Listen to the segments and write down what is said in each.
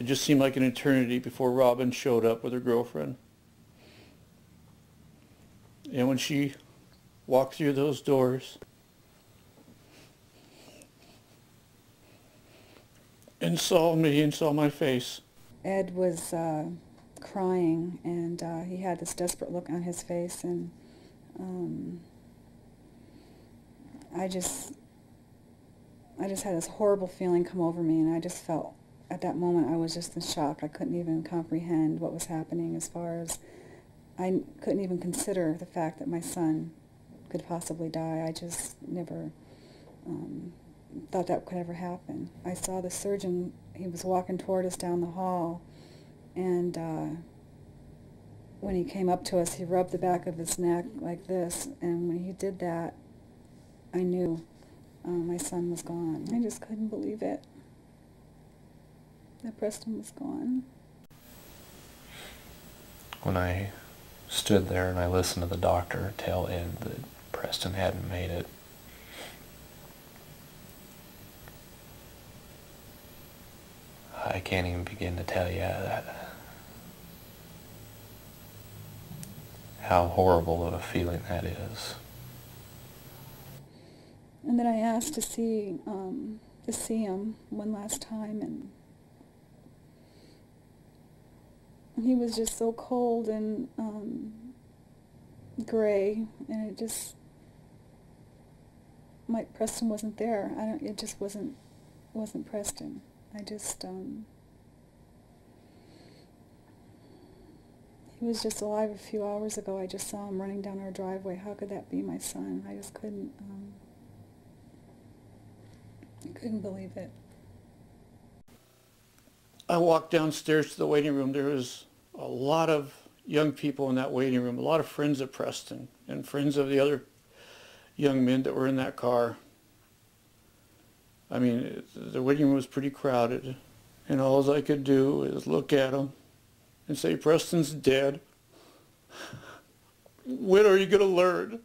It just seemed like an eternity before Robin showed up with her girlfriend. And when she walked through those doors and saw me and saw my face. Ed was crying, and he had this desperate look on his face, and I just had this horrible feeling come over me, and I just felt at that moment I was just in shock. I couldn't even comprehend what was happening, as far as I couldn't even consider the fact that my son could possibly die. I just never thought that could ever happen. I saw the surgeon, he was walking toward us down the hall, and when he came up to us, he rubbed the back of his neck like this, and when he did that, I knew my son was gone. I just couldn't believe it, that Preston was gone. When I stood there and I listened to the doctor tell Ed that Preston hadn't made it, I can't even begin to tell you how horrible of a feeling that is. And then I asked to see him one last time, and he was just so cold and gray, and it just, Mike Preston wasn't there. It just wasn't Preston. I just, he was just alive a few hours ago. I just saw him running down our driveway. How could that be my son? I just couldn't believe it. I walked downstairs to the waiting room. There was a lot of young people in that waiting room, a lot of friends of Preston and friends of the other young men that were in that car. I mean, the waiting room was pretty crowded, and all I could do is look at him and say, Preston's dead. When are you going to learn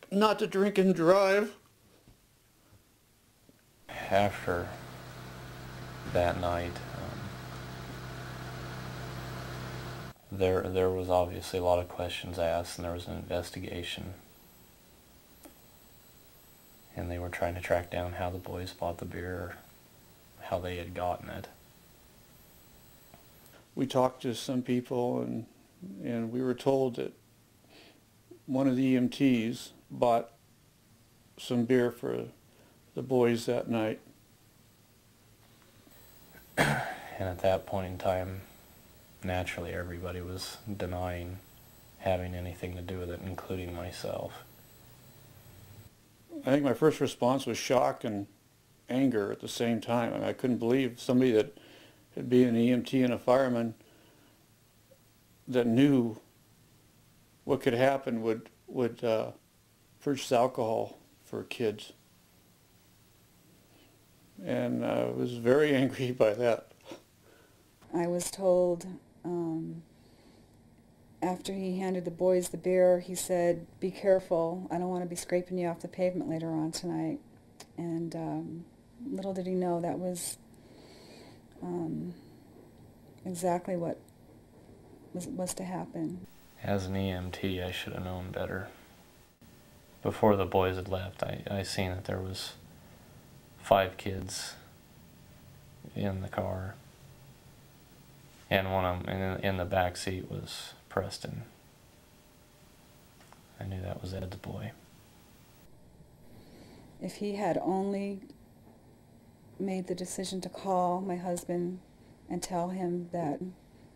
not to drink and drive? After that night, there was obviously a lot of questions asked, and there was an investigation. And they were trying to track down how the boys bought the beer, how they had gotten it. We talked to some people, and we were told that one of the EMTs bought some beer for the boys that night. And at that point in time, naturally everybody was denying having anything to do with it, including myself. I think my first response was shock and anger at the same time. I mean, I couldn't believe somebody that had been an EMT and a fireman that knew what could happen would purchase alcohol for kids. And I was very angry by that. I was told after he handed the boys the beer, he said, "Be careful, I don't want to be scraping you off the pavement later on tonight." And little did he know that was exactly what was to happen. As an EMT, I should have known better. Before the boys had left, I seen that there was 5 kids in the car, and one of them in the back seat was Preston. I knew that was Ed's boy. If he had only made the decision to call my husband and tell him that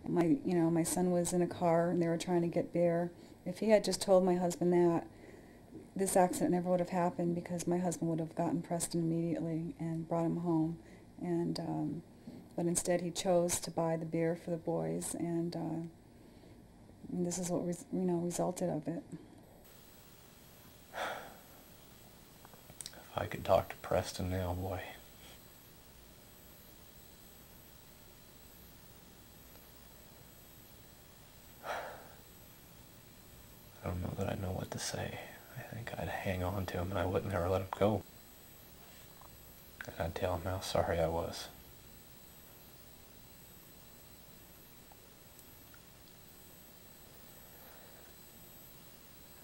my son was in a car and they were trying to get beer, if he had just told my husband that, this accident never would have happened, because my husband would have gotten Preston immediately and brought him home. And but instead he chose to buy the beer for the boys, and this is what resulted of it. If I could talk to Preston now, boy. I don't know that I know what to say. I think I'd hang on to him and I wouldn't ever let him go. And I'd tell him how sorry I was.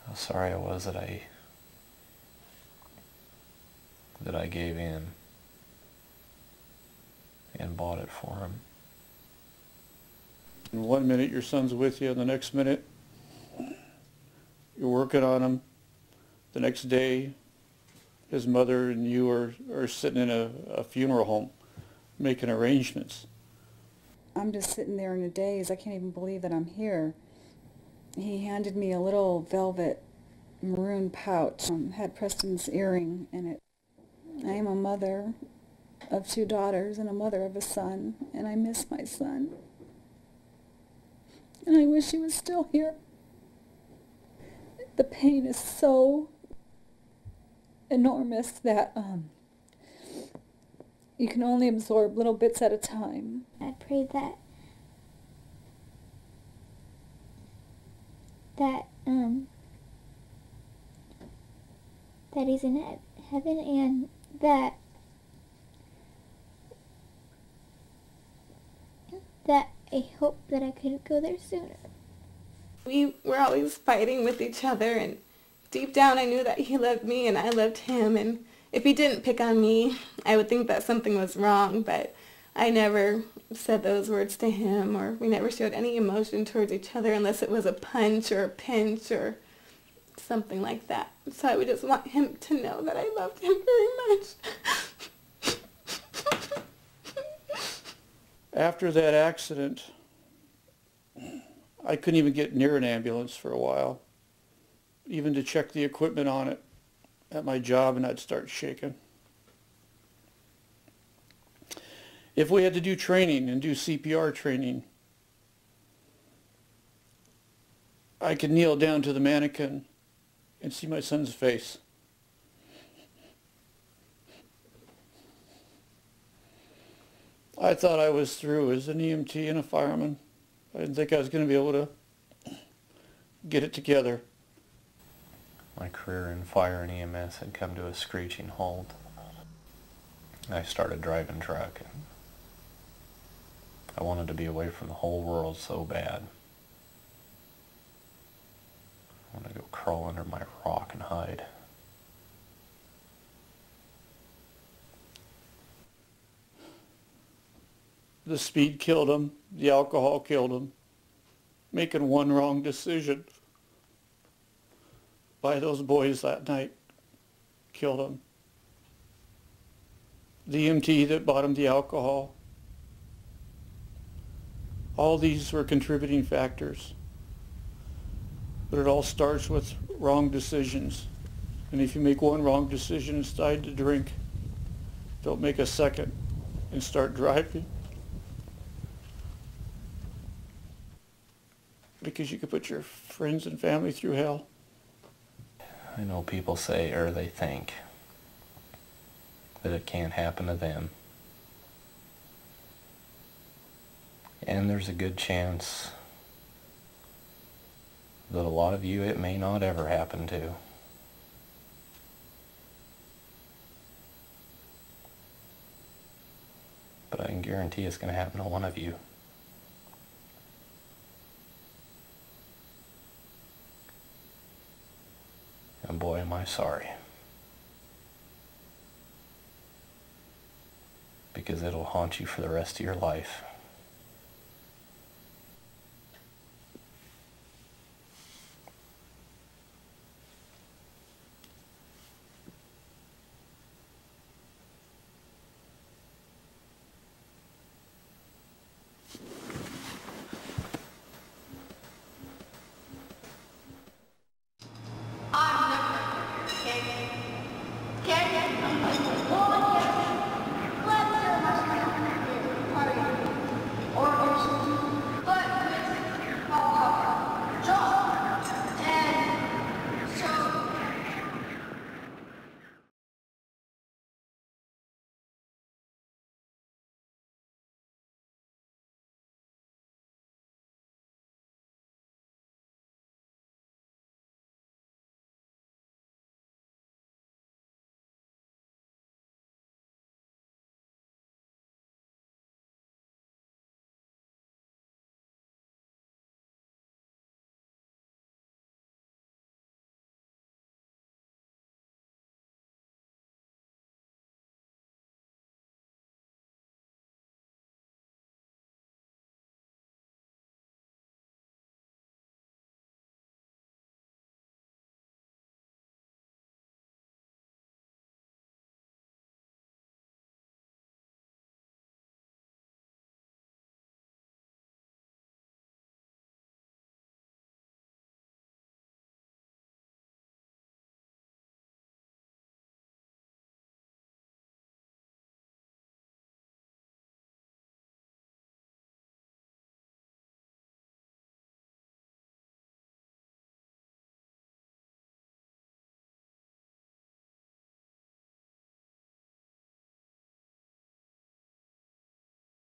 How sorry I was that I gave in and bought it for him. And 1 minute your son's with you, and the next minute you're working on him. The next day his mother and you are sitting in a funeral home making arrangements. I'm just sitting there in a daze. I can't even believe that I'm here. He handed me a little velvet maroon pouch, had Preston's earring in it. I am a mother of 2 daughters and a mother of a son, and I miss my son. And I wish he was still here. The pain is so enormous that you can only absorb little bits at a time. I pray that he's in heaven, and that I hope that I could go there sooner. We were always fighting with each other, and deep down I knew that he loved me and I loved him, and if he didn't pick on me, I would think that something was wrong, but I never said those words to him, or we never showed any emotion towards each other unless it was a punch or a pinch or something like that. So I would just want him to know that I loved him very much. After that accident, I couldn't even get near an ambulance for a while, even to check the equipment on it at my job, and I'd start shaking. If we had to do training and do CPR training, I could kneel down to the mannequin and see my son's face. I thought I was through as an EMT and a fireman. I didn't think I was going to be able to get it together. My career in fire and EMS had come to a screeching halt. I started driving truck, and I wanted to be away from the whole world so bad. I wanted to go crawl under my rock and hide. The speed killed him. The alcohol killed him. Making one wrong decision by those boys that night killed him. The EMT that bought him the alcohol. All these were contributing factors. But it all starts with wrong decisions. And if you make one wrong decision and decide to drink, don't make a second and start driving. Because you could put your friends and family through hell. I know people say, or they think, that it can't happen to them. And there's a good chance that a lot of you it may not ever happen to. But I can guarantee it's going to happen to one of you. And boy, am I sorry. Because it'll haunt you for the rest of your life.